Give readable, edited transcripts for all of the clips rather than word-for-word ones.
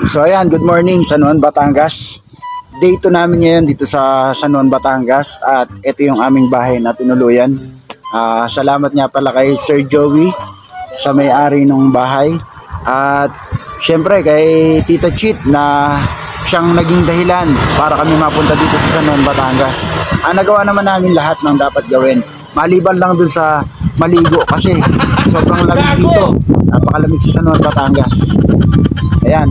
So ayan, good morning San Juan, Batangas. Day 2 namin ngayon dito sa San Juan, Batangas. At ito yung aming bahay na tinuluyan. Salamat nga pala kay Sir Joey sa may-ari ng bahay. At syempre kay Tita Chit na siyang naging dahilan para kami mapunta dito sa San Juan, Batangas. Nagawa naman namin lahat ng dapat gawin. Maliban lang dun sa maligo kasi sobrang lamig dito. Napakalamig sa San Juan, Batangas. Ayan,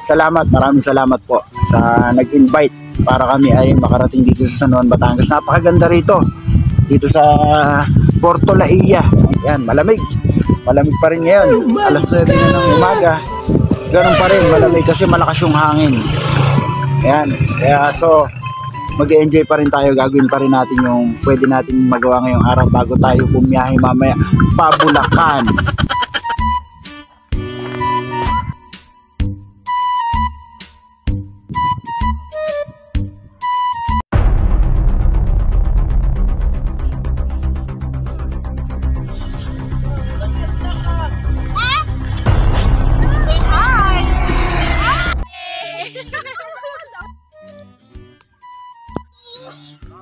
salamat, maraming salamat po sa nag-invite para kami ay makarating dito sa San Juan, Batangas. Napakaganda rito, dito sa Porto Laia. Ayan, malamig pa rin ngayon, alas 9 na ng umaga. Ganun pa rin, malamig kasi malakas yung hangin. Ayan, kaya so mag-enjoy pa rin tayo, gagawin pa rin natin yung pwede natin magawa ngayong araw bago tayo bumiyahe mamaya pa Bulacan.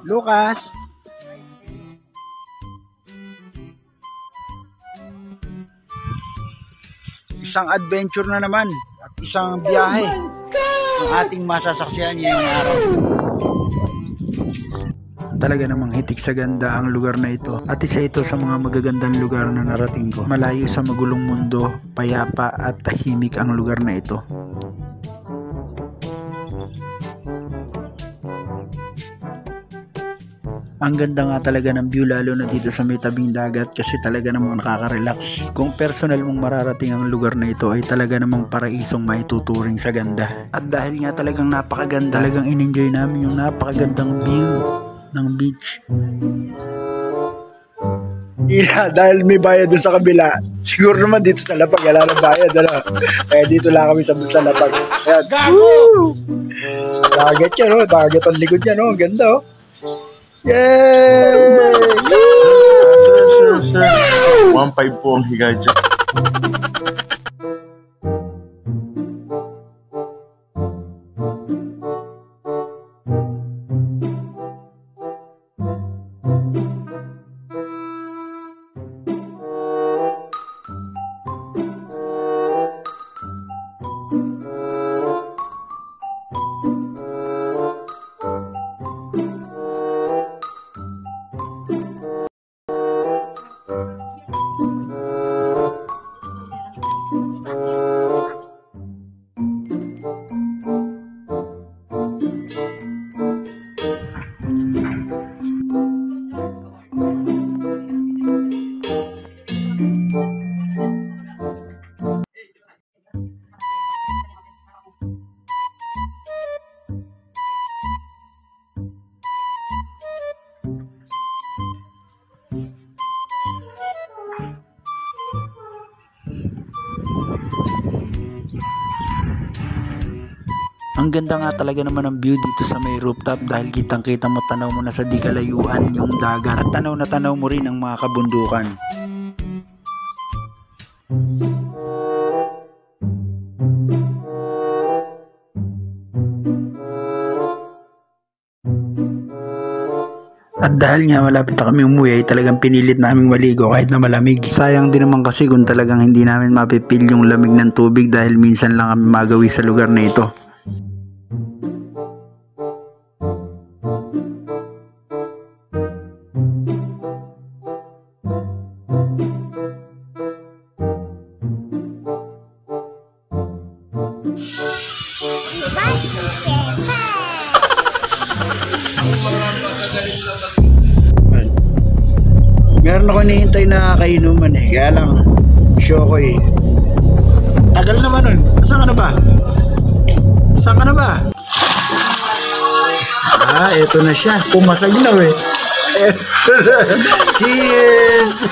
Lucas, isang adventure na naman at isang biyahe ang ating masasaksihan ngayong araw. Talaga namang hitik sa ganda ang lugar na ito at isa ito sa mga magagandang lugar na narating ko. Malayo sa magulong mundo, payapa at tahimik ang lugar na ito. Ang ganda nga talaga ng view, lalo na dito sa may tabing dagat, kasi talaga namang nakaka-relax. Kung personal mong mararating ang lugar na ito ay talaga namang paraisong maituturing sa ganda. At dahil nga talagang napakaganda, talagang in-enjoy namin yung napakagandang view ng beach. Dahil may bayad doon sa kabila, siguro naman dito sa lapag wala nang bayad, kaya dito lang kami sa lapag. Ayan. Dagat yan, dagat ang likod yan, ang ganda, Yay! Sir. 1.5 po ang higay dyan. Ang ganda nga talaga naman ng view dito sa may rooftop dahil kitang-kita mo, tanaw mo na sa di kalayuan yung dagat at tanaw na tanaw mo rin ang mga kabundukan. At dahil nga malapit na kami umuwi ay talagang pinilit naming maligo kahit na malamig. Sayang din naman kasi kung talagang hindi namin mapipil yung lamig ng tubig dahil minsan lang kami magawi sa lugar na ito. Meron ako hinihintay na kainuman kaya lang show ko tagal naman nun. Saan ka na ba? Eto na siya, pumasag na Cheers!